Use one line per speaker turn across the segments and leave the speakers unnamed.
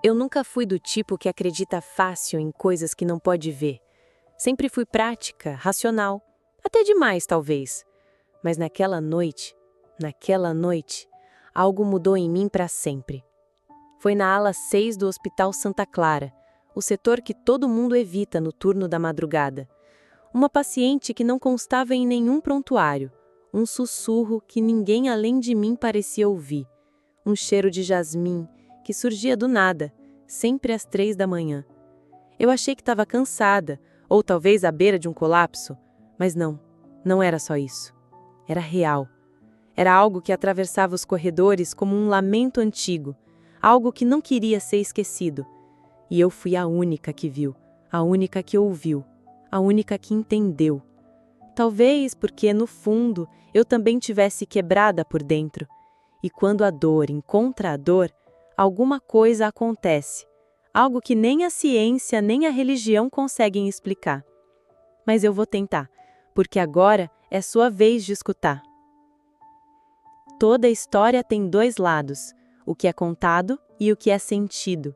Eu nunca fui do tipo que acredita fácil em coisas que não pode ver. Sempre fui prática, racional, até demais talvez. Mas naquela noite, algo mudou em mim para sempre. Foi na ala 6 do Hospital Santa Clara, o setor que todo mundo evita no turno da madrugada. Uma paciente que não constava em nenhum prontuário, um sussurro que ninguém além de mim parecia ouvir, um cheiro de jasmim que surgia do nada, sempre às 3 da manhã. Eu achei que estava cansada, ou talvez à beira de um colapso, mas não era só isso. Era real. Era algo que atravessava os corredores como um lamento antigo, algo que não queria ser esquecido. E eu fui a única que viu, a única que ouviu, a única que entendeu. Talvez porque, no fundo, eu também tivesse quebrada por dentro. E quando a dor encontra a dor, alguma coisa acontece, algo que nem a ciência nem a religião conseguem explicar. Mas eu vou tentar, porque agora é sua vez de escutar. Toda história tem dois lados, o que é contado e o que é sentido.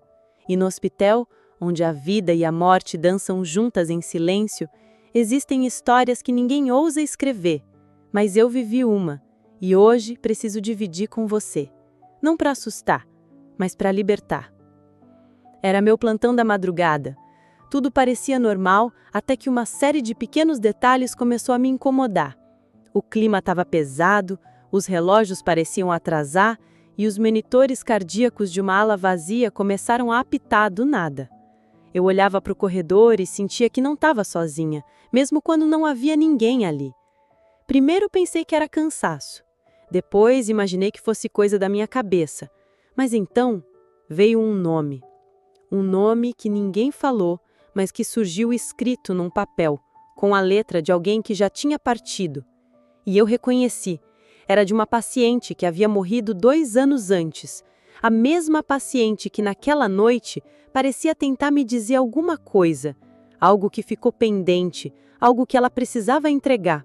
E no hospital, onde a vida e a morte dançam juntas em silêncio, existem histórias que ninguém ousa escrever, mas eu vivi uma, e hoje preciso dividir com você. Não para assustar, mas para libertar. Era meu plantão da madrugada. Tudo parecia normal até que uma série de pequenos detalhes começou a me incomodar. O clima estava pesado, os relógios pareciam atrasar e os monitores cardíacos de uma ala vazia começaram a apitar do nada. Eu olhava para o corredor e sentia que não estava sozinha, mesmo quando não havia ninguém ali. Primeiro pensei que era cansaço. Depois imaginei que fosse coisa da minha cabeça. Mas então veio um nome. Um nome que ninguém falou, mas que surgiu escrito num papel, com a letra de alguém que já tinha partido. E eu reconheci. Era de uma paciente que havia morrido 2 anos antes. A mesma paciente que naquela noite parecia tentar me dizer alguma coisa. Algo que ficou pendente, algo que ela precisava entregar.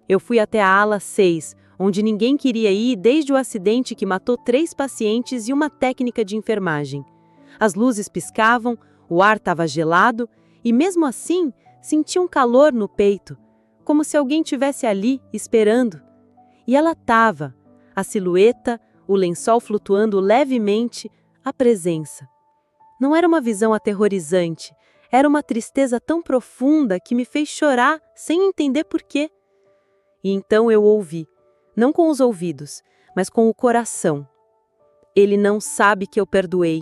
Eu fui até a ala 6, onde ninguém queria ir desde o acidente que matou 3 pacientes e uma técnica de enfermagem. As luzes piscavam, o ar estava gelado e, mesmo assim, senti um calor no peito, como se alguém estivesse ali, esperando. E ela estava, a silhueta, o lençol flutuando levemente, a presença. Não era uma visão aterrorizante, era uma tristeza tão profunda que me fez chorar sem entender por quê. E então eu ouvi, não com os ouvidos, mas com o coração. Ele não sabe que eu perdoei.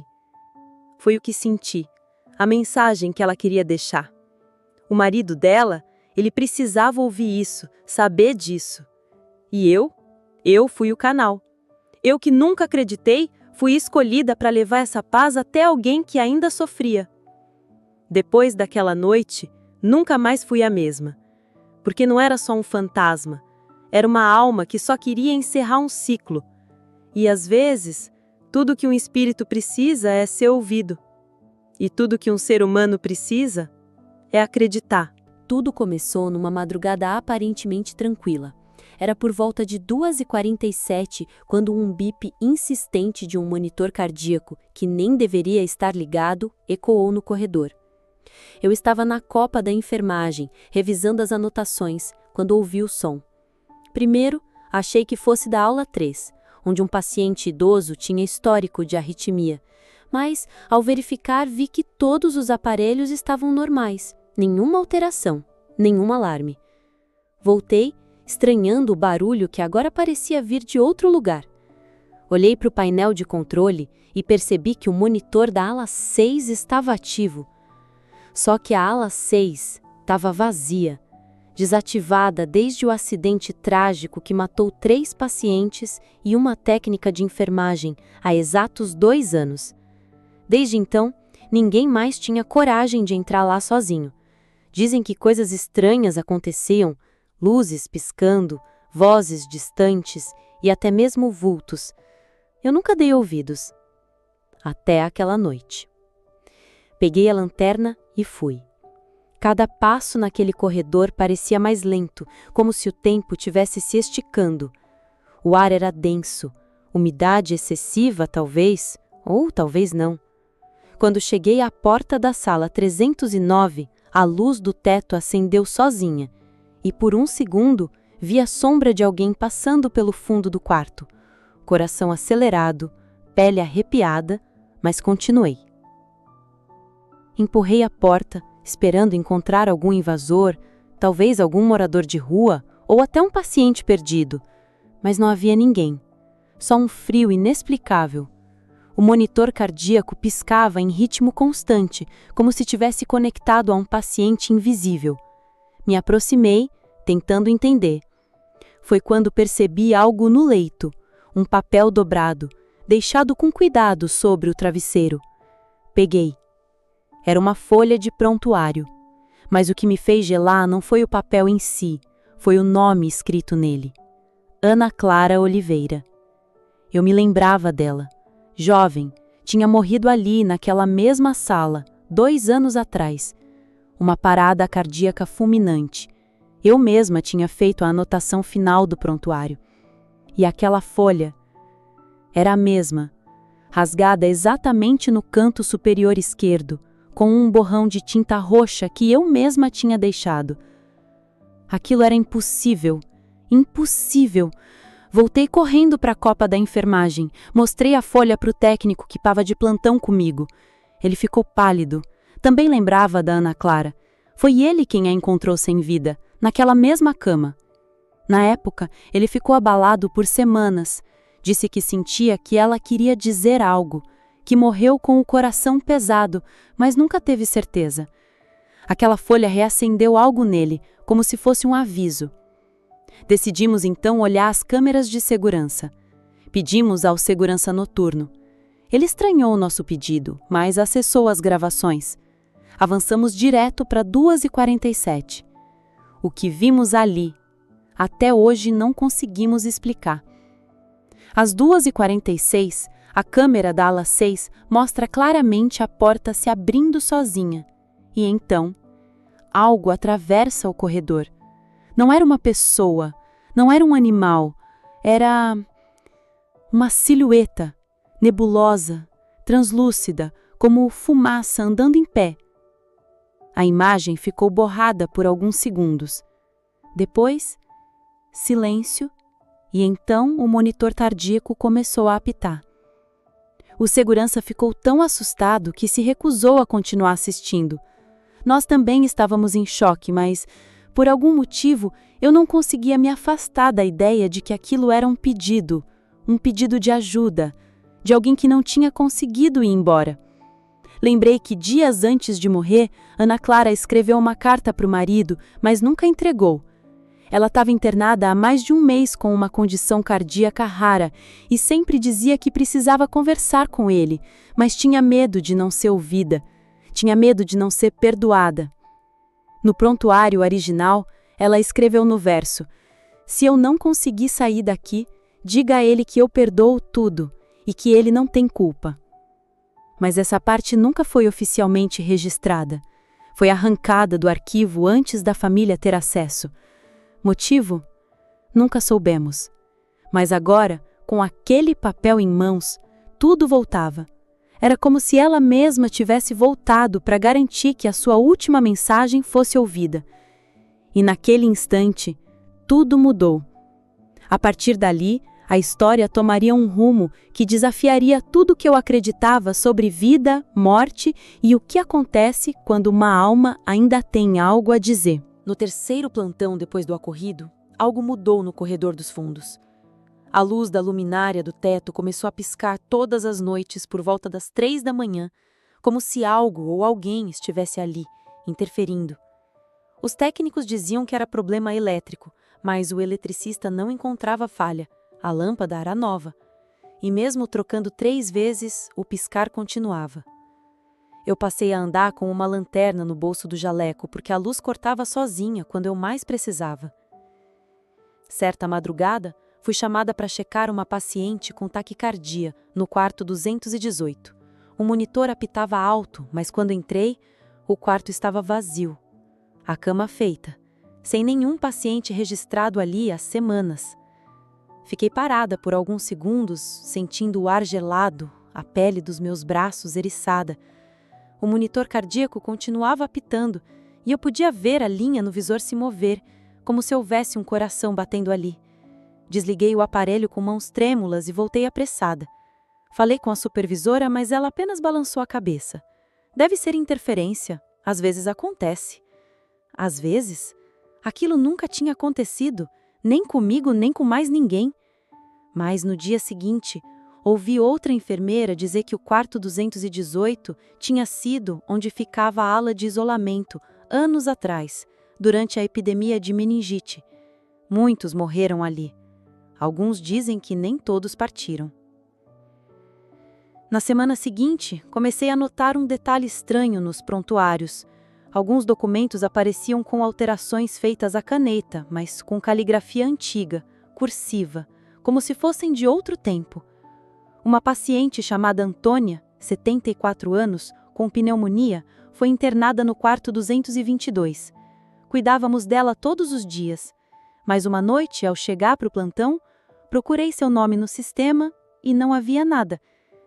Foi o que senti, a mensagem que ela queria deixar. O marido dela, ele precisava ouvir isso, saber disso. E eu fui o canal. Eu que nunca acreditei, fui escolhida para levar essa paz até alguém que ainda sofria. Depois daquela noite, nunca mais fui a mesma. Porque não era só um fantasma, era uma alma que só queria encerrar um ciclo. E às vezes, tudo que um espírito precisa é ser ouvido. E tudo que um ser humano precisa é acreditar.
Tudo começou numa madrugada aparentemente tranquila. Era por volta de 2h47 quando um bip insistente de um monitor cardíaco, que nem deveria estar ligado, ecoou no corredor. Eu estava na copa da enfermagem, revisando as anotações, quando ouvi o som. Primeiro, achei que fosse da aula 3, onde um paciente idoso tinha histórico de arritmia, mas, ao verificar, vi que todos os aparelhos estavam normais, nenhuma alteração, nenhum alarme. Voltei, estranhando o barulho que agora parecia vir de outro lugar. Olhei para o painel de controle e percebi que o monitor da ala 6 estava ativo. Só que a ala 6 estava vazia, desativada desde o acidente trágico que matou 3 pacientes e uma técnica de enfermagem há exatos 2 anos. Desde então, ninguém mais tinha coragem de entrar lá sozinho. Dizem que coisas estranhas aconteciam, luzes piscando, vozes distantes e até mesmo vultos. Eu nunca dei ouvidos. Até aquela noite. Peguei a lanterna e fui. Cada passo naquele corredor parecia mais lento, como se o tempo tivesse se esticando. O ar era denso, umidade excessiva talvez, ou talvez não.
Quando cheguei à porta da sala 309, a luz do teto acendeu sozinha, e por um segundo vi a sombra de alguém passando pelo fundo do quarto. Coração acelerado, pele arrepiada, mas continuei. Empurrei a porta, esperando encontrar algum invasor, talvez algum morador de rua ou até um paciente perdido, mas não havia ninguém. Só um frio inexplicável. O monitor cardíaco piscava em ritmo constante, como se tivesse conectado a um paciente invisível. Me aproximei, tentando entender. Foi quando percebi algo no leito, um papel dobrado, deixado com cuidado sobre o travesseiro. Peguei. Era uma folha de prontuário. Mas o que me fez gelar não foi o papel em si, foi o nome escrito nele. Ana Clara Oliveira. Eu me lembrava dela. Jovem, tinha morrido ali, naquela mesma sala, 2 anos atrás. Uma parada cardíaca fulminante. Eu mesma tinha feito a anotação final do prontuário. E aquela folha era a mesma, rasgada exatamente no canto superior esquerdo, com um borrão de tinta roxa que eu mesma tinha deixado. Aquilo era impossível, impossível. Voltei correndo para a copa da enfermagem, mostrei a folha para o técnico que estava de plantão comigo. Ele ficou pálido. Também lembrava da Ana Clara. Foi ele quem a encontrou sem vida, naquela mesma cama. Na época, ele ficou abalado por semanas. Disse que sentia que ela queria dizer algo, que morreu com o coração pesado, mas nunca teve certeza. Aquela folha reacendeu algo nele, como se fosse um aviso. Decidimos então olhar as câmeras de segurança. Pedimos ao segurança noturno. Ele estranhou o nosso pedido, mas acessou as gravações. Avançamos direto para 2h47. O que vimos ali, até hoje não conseguimos explicar. Às 2h46, a câmera da ala 6 mostra claramente a porta se abrindo sozinha. E então, algo atravessa o corredor. Não era uma pessoa, não era um animal, era uma silhueta, nebulosa, translúcida, como fumaça andando em pé. A imagem ficou borrada por alguns segundos. Depois, silêncio, e então o monitor cardíaco começou a apitar. O segurança ficou tão assustado que se recusou a continuar assistindo. Nós também estávamos em choque, mas, por algum motivo, eu não conseguia me afastar da ideia de que aquilo era um pedido de ajuda, de alguém que não tinha conseguido ir embora. Lembrei que dias antes de morrer, Ana Clara escreveu uma carta para o marido, mas nunca entregou. Ela estava internada há mais de um mês com uma condição cardíaca rara e sempre dizia que precisava conversar com ele, mas tinha medo de não ser ouvida, tinha medo de não ser perdoada. No prontuário original, ela escreveu no verso: "Se eu não conseguir sair daqui, diga a ele que eu perdoo tudo e que ele não tem culpa." Mas essa parte nunca foi oficialmente registrada. Foi arrancada do arquivo antes da família ter acesso. Motivo? Nunca soubemos. Mas agora, com aquele papel em mãos, tudo voltava. Era como se ela mesma tivesse voltado para garantir que a sua última mensagem fosse ouvida. E naquele instante, tudo mudou. A partir dali, a história tomaria um rumo que desafiaria tudo que eu acreditava sobre vida, morte e o que acontece quando uma alma ainda tem algo a dizer. No terceiro plantão depois do ocorrido, algo mudou no corredor dos fundos. A luz da luminária do teto começou a piscar todas as noites por volta das 3 da manhã, como se algo ou alguém estivesse ali, interferindo. Os técnicos diziam que era problema elétrico, mas o eletricista não encontrava falha. A lâmpada era nova. E mesmo trocando 3 vezes, o piscar continuava. Eu passei a andar com uma lanterna no bolso do jaleco porque a luz cortava sozinha quando eu mais precisava. Certa madrugada, fui chamada para checar uma paciente com taquicardia no quarto 218. O monitor apitava alto, mas quando entrei, o quarto estava vazio. A cama feita, sem nenhum paciente registrado ali há semanas. Fiquei parada por alguns segundos, sentindo o ar gelado, a pele dos meus braços eriçada, O monitor cardíaco continuava apitando e eu podia ver a linha no visor se mover, como se houvesse um coração batendo ali. Desliguei o aparelho com mãos trêmulas e voltei apressada. Falei com a supervisora, mas ela apenas balançou a cabeça. Deve ser interferência. Às vezes acontece. Às vezes? Aquilo nunca tinha acontecido, nem comigo, nem com mais ninguém. Mas no dia seguinte, ouvi outra enfermeira dizer que o quarto 218 tinha sido onde ficava a ala de isolamento, anos atrás, durante a epidemia de meningite. Muitos morreram ali. Alguns dizem que nem todos partiram. Na semana seguinte, comecei a notar um detalhe estranho nos prontuários. Alguns documentos apareciam com alterações feitas à caneta, mas com caligrafia antiga, cursiva, como se fossem de outro tempo. Uma paciente chamada Antônia, 74 anos, com pneumonia, foi internada no quarto 222. Cuidávamos dela todos os dias, mas uma noite, ao chegar para o plantão, procurei seu nome no sistema e não havia nada.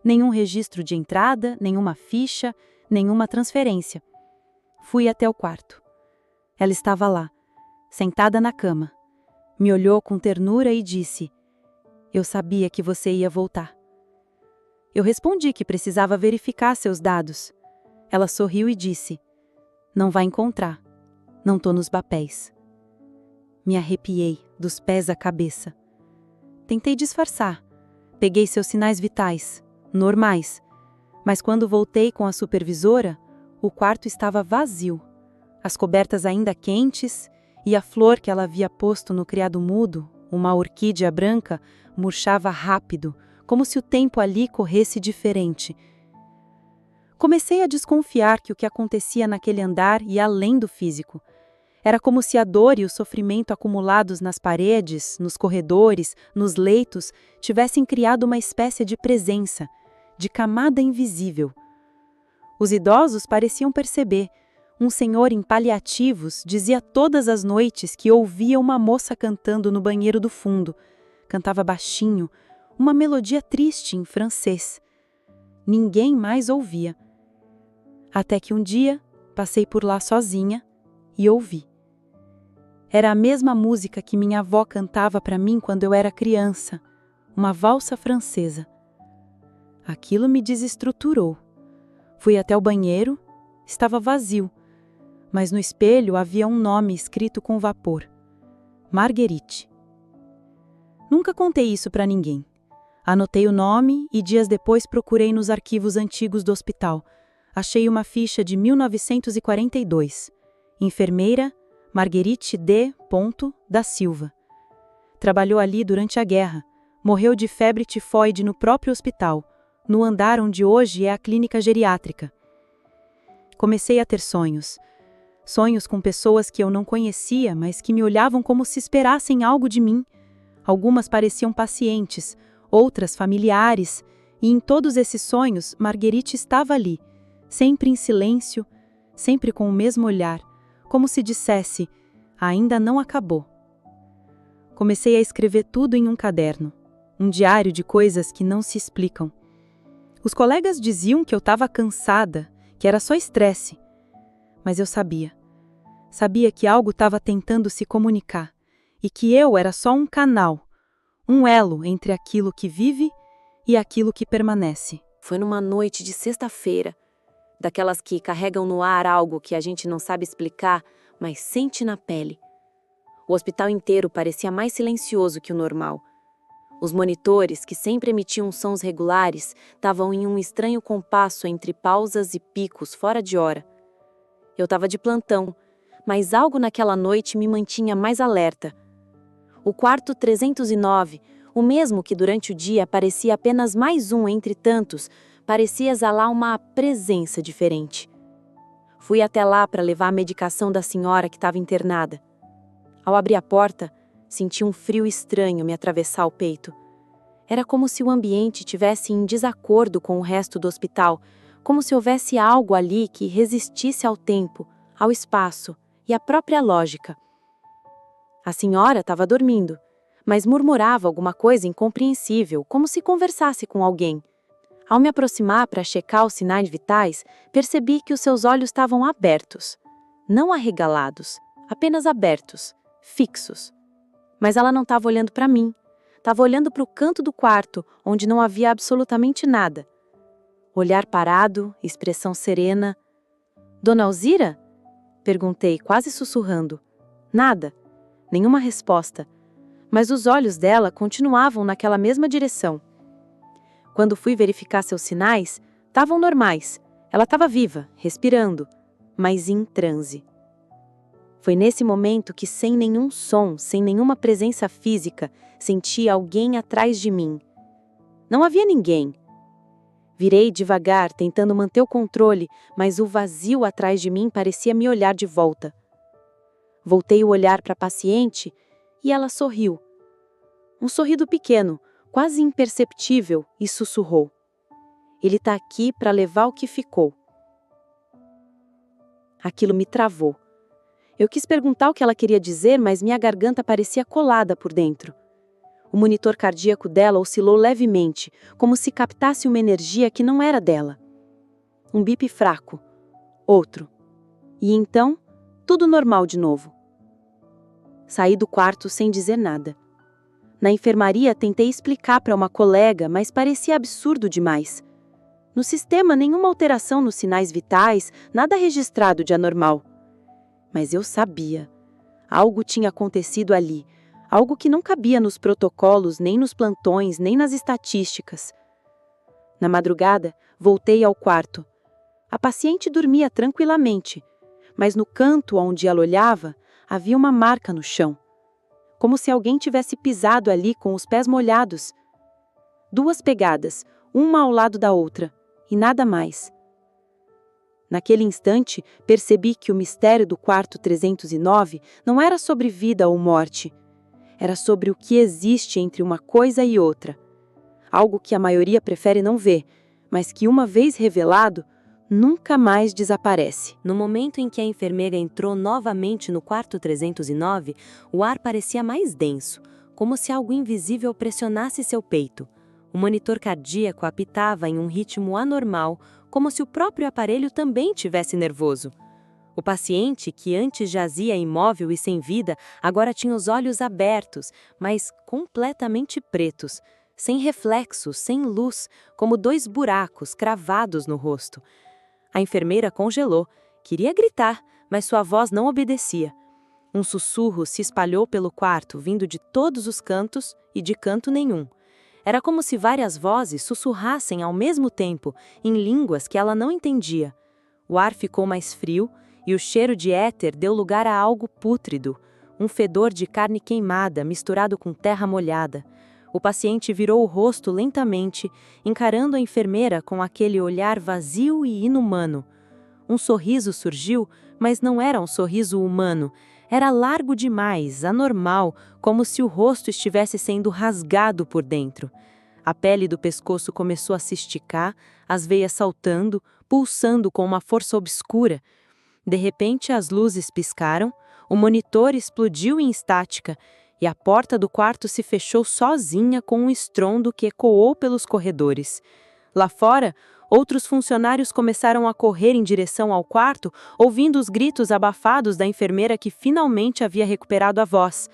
Nenhum registro de entrada, nenhuma ficha, nenhuma transferência. Fui até o quarto. Ela estava lá, sentada na cama. Me olhou com ternura e disse: "Eu sabia que você ia voltar." Eu respondi que precisava verificar seus dados. Ela sorriu e disse: "Não vai encontrar. Não tô nos papéis." Me arrepiei, dos pés à cabeça. Tentei disfarçar. Peguei seus sinais vitais, normais. Mas quando voltei com a supervisora, o quarto estava vazio. As cobertas ainda quentes e a flor que ela havia posto no criado-mudo, uma orquídea branca, murchava rápido, como se o tempo ali corresse diferente. Comecei a desconfiar que o que acontecia naquele andar ia além do físico. Era como se a dor e o sofrimento acumulados nas paredes, nos corredores, nos leitos, tivessem criado uma espécie de presença, de camada invisível. Os idosos pareciam perceber. Um senhor em paliativos dizia todas as noites que ouvia uma moça cantando no banheiro do fundo. Cantava baixinho, uma melodia triste em francês. Ninguém mais ouvia. Até que um dia, passei por lá sozinha e ouvi. Era a mesma música que minha avó cantava para mim quando eu era criança, uma valsa francesa. Aquilo me desestruturou. Fui até o banheiro, estava vazio, mas no espelho havia um nome escrito com vapor: Marguerite. Nunca contei isso para ninguém. Anotei o nome e dias depois procurei nos arquivos antigos do hospital. Achei uma ficha de 1942. Enfermeira Marguerite D. da Silva. Trabalhou ali durante a guerra. Morreu de febre tifoide no próprio hospital, no andar onde hoje é a clínica geriátrica. Comecei a ter sonhos. Sonhos com pessoas que eu não conhecia, mas que me olhavam como se esperassem algo de mim. Algumas pareciam pacientes, outras familiares, e em todos esses sonhos, Marguerite estava ali, sempre em silêncio, sempre com o mesmo olhar, como se dissesse: ainda não acabou. Comecei a escrever tudo em um caderno, um diário de coisas que não se explicam. Os colegas diziam que eu estava cansada, que era só estresse. Mas eu sabia. Sabia que algo estava tentando se comunicar e que eu era só um canal, um elo entre aquilo que vive e aquilo que permanece.
Foi numa noite de sexta-feira, daquelas que carregam no ar algo que a gente não sabe explicar, mas sente na pele. O hospital inteiro parecia mais silencioso que o normal. Os monitores, que sempre emitiam sons regulares, estavam em um estranho compasso entre pausas e picos fora de hora. Eu estava de plantão, mas algo naquela noite me mantinha mais alerta. O quarto 309, o mesmo que durante o dia parecia apenas mais um entre tantos, parecia exalar uma presença diferente. Fui até lá para levar a medicação da senhora que estava internada. Ao abrir a porta, senti um frio estranho me atravessar o peito. Era como se o ambiente tivesse em desacordo com o resto do hospital, como se houvesse algo ali que resistisse ao tempo, ao espaço e à própria lógica. A senhora estava dormindo, mas murmurava alguma coisa incompreensível, como se conversasse com alguém.
Ao me aproximar para checar os sinais vitais, percebi que os seus olhos estavam abertos. Não arregalados, apenas abertos, fixos. Mas ela não estava olhando para mim. Estava olhando para o canto do quarto, onde não havia absolutamente nada. Olhar parado, expressão serena. Dona Alzira? Perguntei, quase sussurrando. Nada. Nenhuma resposta. Mas os olhos dela continuavam naquela mesma direção. Quando fui verificar seus sinais, estavam normais. Ela estava viva, respirando, mas em transe. Foi nesse momento que, sem nenhum som, sem nenhuma presença física, senti alguém atrás de mim. Não havia ninguém. Virei devagar, tentando manter o controle, mas o vazio atrás de mim parecia me olhar de volta. Voltei o olhar para a paciente e ela sorriu. Um sorriso pequeno, quase imperceptível, e sussurrou. Ele está aqui para levar o que ficou. Aquilo me travou. Eu quis perguntar o que ela queria dizer, mas minha garganta parecia colada por dentro. O monitor cardíaco dela oscilou levemente, como se captasse uma energia que não era dela. Um bip fraco. Outro. E então, tudo normal de novo. Saí do quarto sem dizer nada. Na enfermaria, tentei explicar para uma colega, mas parecia absurdo demais. No sistema, nenhuma alteração nos sinais vitais, nada registrado de anormal. Mas eu sabia. Algo tinha acontecido ali. Algo que não cabia nos protocolos, nem nos plantões, nem nas estatísticas. Na madrugada, voltei ao quarto. A paciente dormia tranquilamente, mas no canto onde ela olhava, havia uma marca no chão. Como se alguém tivesse pisado ali com os pés molhados. 2 pegadas, uma ao lado da outra, e nada mais. Naquele instante, percebi que o mistério do quarto 309 não era sobre vida ou morte. Era sobre o que existe entre uma coisa e outra. Algo que a maioria prefere não ver, mas que, uma vez revelado, nunca mais desaparece.
No momento em que a enfermeira entrou novamente no quarto 309, o ar parecia mais denso, como se algo invisível pressionasse seu peito. O monitor cardíaco apitava em um ritmo anormal, como se o próprio aparelho também tivesse nervoso. O paciente, que antes jazia imóvel e sem vida, agora tinha os olhos abertos, mas completamente pretos, sem reflexo, sem luz, como 2 buracos cravados no rosto. A enfermeira congelou, queria gritar, mas sua voz não obedecia. Um sussurro se espalhou pelo quarto, vindo de todos os cantos e de canto nenhum. Era como se várias vozes sussurrassem ao mesmo tempo, em línguas que ela não entendia. O ar ficou mais frio e o cheiro de éter deu lugar a algo pútrido, um fedor de carne queimada misturado com terra molhada. O paciente virou o rosto lentamente, encarando a enfermeira com aquele olhar vazio e inumano. Um sorriso surgiu, mas não era um sorriso humano. Era largo demais, anormal, como se o rosto estivesse sendo rasgado por dentro. A pele do pescoço começou a se esticar, as veias saltando, pulsando com uma força obscura. De repente, as luzes piscaram, o monitor explodiu em estática, e a porta do quarto se fechou sozinha com um estrondo que ecoou pelos corredores. Lá fora, outros funcionários começaram a correr em direção ao quarto, ouvindo os gritos abafados da enfermeira que finalmente havia recuperado a voz.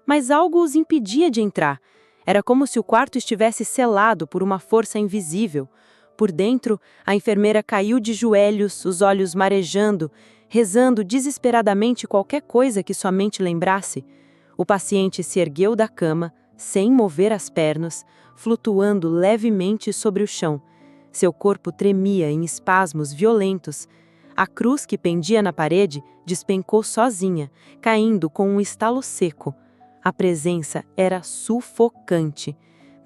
Mas algo os impedia de entrar. Era como se o quarto estivesse selado por uma força invisível. Por dentro, a enfermeira caiu de joelhos, os olhos marejando, rezando desesperadamente qualquer coisa que sua mente lembrasse. O paciente se ergueu da cama, sem mover as pernas, flutuando levemente sobre o chão. Seu corpo tremia em espasmos violentos. A cruz que pendia na parede despencou sozinha, caindo com um estalo seco. A presença era sufocante.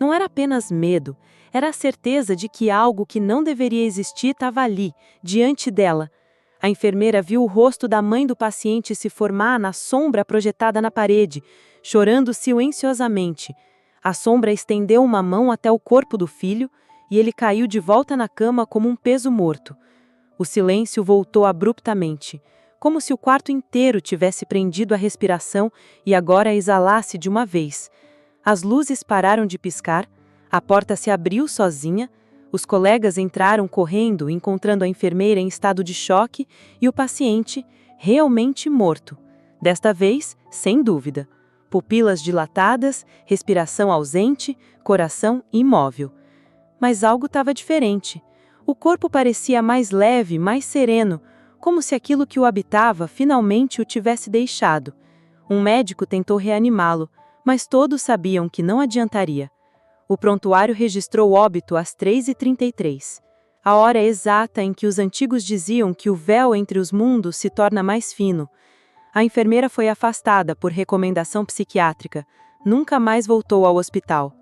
Não era apenas medo, era a certeza de que algo que não deveria existir estava ali, diante dela. A enfermeira viu o rosto da mãe do paciente se formar na sombra projetada na parede, chorando silenciosamente. A sombra estendeu uma mão até o corpo do filho e ele caiu de volta na cama como um peso morto. O silêncio voltou abruptamente, como se o quarto inteiro tivesse prendido a respiração e agora exalasse de uma vez. As luzes pararam de piscar, a porta se abriu sozinha,
Os colegas entraram correndo, encontrando a enfermeira em estado de choque e o paciente realmente morto. Desta vez, sem dúvida. Pupilas dilatadas, respiração ausente, coração imóvel. Mas algo estava diferente. O corpo parecia mais leve, mais sereno, como se aquilo que o habitava finalmente o tivesse deixado. Um médico tentou reanimá-lo, mas todos sabiam que não adiantaria. O prontuário registrou o óbito às 3h33, a hora exata em que os antigos diziam que o véu entre os mundos se torna mais fino. A enfermeira foi afastada por recomendação psiquiátrica, nunca mais voltou ao hospital.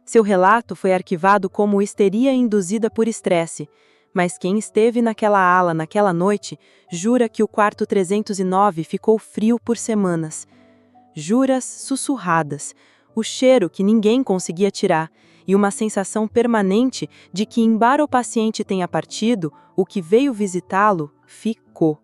Seu relato foi arquivado como histeria induzida por estresse, mas quem esteve naquela ala naquela noite jura que o quarto 309 ficou frio por semanas. Juras sussurradas, o cheiro que ninguém conseguia tirar e uma sensação permanente de que, embora o paciente tenha partido, o que veio visitá-lo ficou.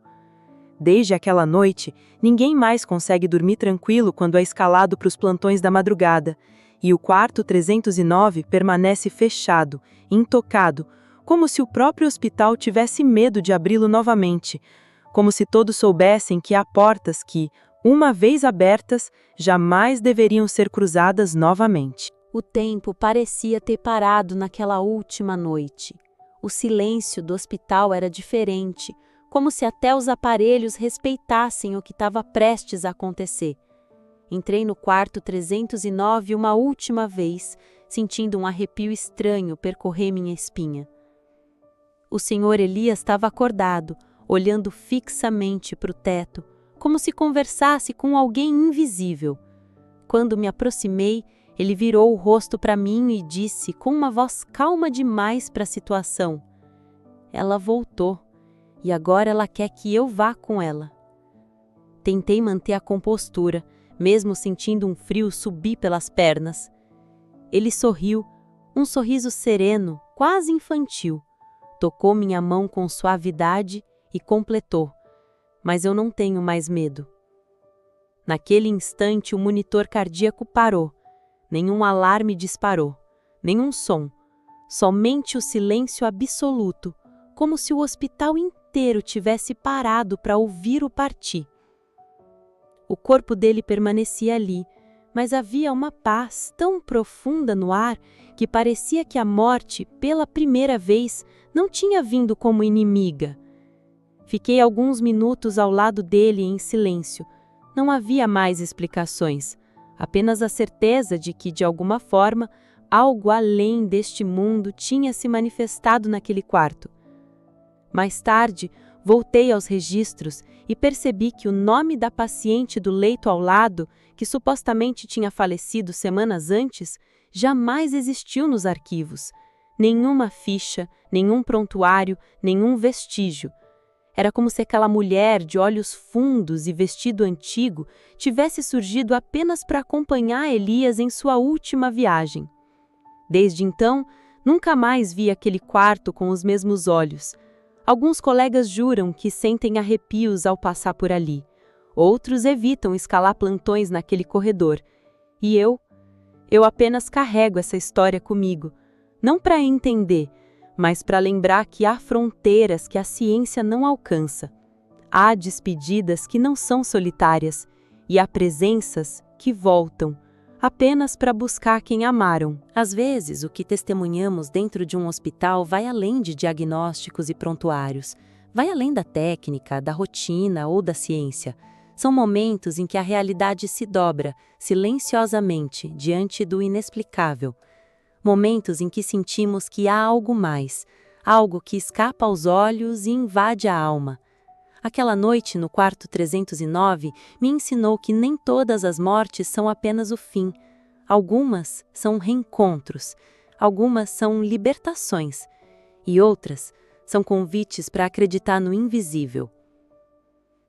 Desde aquela noite, ninguém mais consegue dormir tranquilo quando é escalado para os plantões da madrugada, e o quarto 309 permanece fechado, intocado, como se o próprio hospital tivesse medo de abri-lo novamente, como se todos soubessem que há portas que, uma vez abertas, jamais deveriam ser cruzadas novamente.
O tempo parecia ter parado naquela última noite. O silêncio do hospital era diferente, como se até os aparelhos respeitassem o que estava prestes a acontecer. Entrei no quarto 309 uma última vez, sentindo um arrepio estranho percorrer minha espinha. O Sr. Elias estava acordado, olhando fixamente para o teto, como se conversasse com alguém invisível. Quando me aproximei, ele virou o rosto para mim e disse com uma voz calma demais para a situação: "Ela voltou, e agora ela quer que eu vá com ela." Tentei manter a compostura, mesmo sentindo um frio subir pelas pernas. Ele sorriu, um sorriso sereno, quase infantil. Tocou minha mão com suavidade e completou: "Mas eu não tenho mais medo." Naquele instante, o monitor cardíaco parou. Nenhum alarme disparou, nenhum som. Somente o silêncio absoluto, como se o hospital inteiro tivesse parado para ouvir o partir. O corpo dele permanecia ali, mas havia uma paz tão profunda no ar que parecia que a morte, pela primeira vez, não tinha vindo como inimiga. Fiquei alguns minutos ao lado dele em silêncio. Não havia mais explicações, apenas a certeza de que, de alguma forma, algo além deste mundo tinha se manifestado naquele quarto. Mais tarde, voltei aos registros e percebi que o nome da paciente do leito ao lado, que supostamente tinha falecido semanas antes, jamais existiu nos arquivos. Nenhuma ficha, nenhum prontuário, nenhum vestígio. Era como se aquela mulher de olhos fundos e vestido antigo tivesse surgido apenas para acompanhar Elias em sua última viagem. Desde então, nunca mais vi aquele quarto com os mesmos olhos. Alguns colegas juram que sentem arrepios ao passar por ali. Outros evitam escalar plantões naquele corredor. E eu apenas carrego essa história comigo, não para entender, mas para lembrar que há fronteiras que a ciência não alcança. Há despedidas que não são solitárias, e há presenças que voltam, apenas para buscar quem amaram. Às vezes, o que testemunhamos dentro de um hospital vai além de diagnósticos e prontuários, vai além da técnica, da rotina ou da ciência. São momentos em que a realidade se dobra, silenciosamente, diante do inexplicável. Momentos em que sentimos que há algo mais, algo que escapa aos olhos e invade a alma. Aquela noite no quarto 309 me ensinou que nem todas as mortes são apenas o fim. Algumas são reencontros, algumas são libertações, e outras são convites para acreditar no invisível.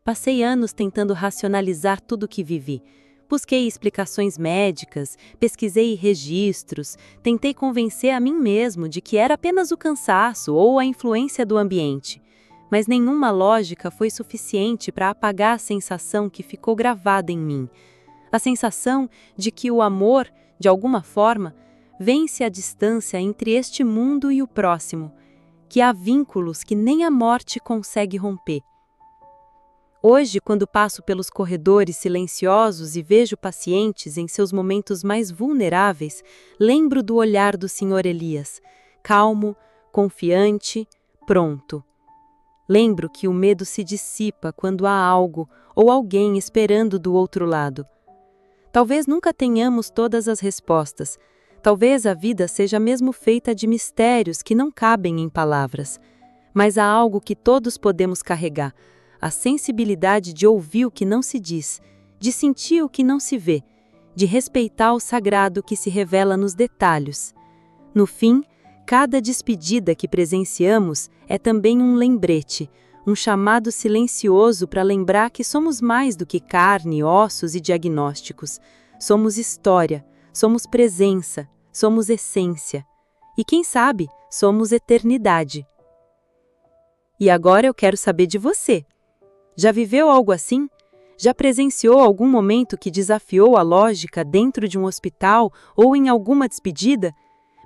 Passei anos tentando racionalizar tudo o que vivi. Busquei explicações médicas, pesquisei registros, tentei convencer a mim mesmo de que era apenas o cansaço ou a influência do ambiente. Mas nenhuma lógica foi suficiente para apagar a sensação que ficou gravada em mim. A sensação de que o amor, de alguma forma,
vence a distância entre este mundo e o próximo, que há vínculos que nem a morte consegue romper. Hoje, quando passo pelos corredores silenciosos e vejo pacientes em seus momentos mais vulneráveis, lembro do olhar do Sr. Elias, calmo, confiante, pronto. Lembro que o medo se dissipa quando há algo ou alguém esperando do outro lado. Talvez nunca tenhamos todas as respostas. Talvez a vida seja mesmo feita de mistérios que não cabem em palavras. Mas há algo que todos podemos carregar: a sensibilidade de ouvir o que não se diz, de sentir o que não se vê, de respeitar o sagrado que se revela nos detalhes. No fim, cada despedida que presenciamos é também um lembrete, um chamado silencioso para lembrar que somos mais do que carne, ossos e diagnósticos. Somos história, somos presença, somos essência. E quem sabe, somos eternidade. E agora eu quero saber de você. Já viveu algo assim? Já presenciou algum momento que desafiou a lógica dentro de um hospital ou em alguma despedida?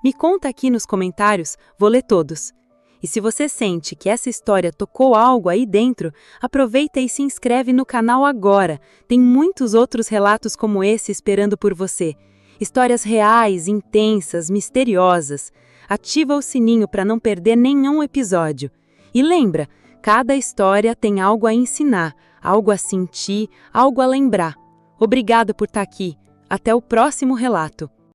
Me conta aqui nos comentários, vou ler todos. E se você sente que essa história tocou algo aí dentro, aproveita e se inscreve no canal agora. Tem muitos outros relatos como esse esperando por você. Histórias reais, intensas, misteriosas. Ativa o sininho para não perder nenhum episódio. E lembra, cada história tem algo a ensinar, algo a sentir, algo a lembrar. Obrigada por estar aqui. Até o próximo relato.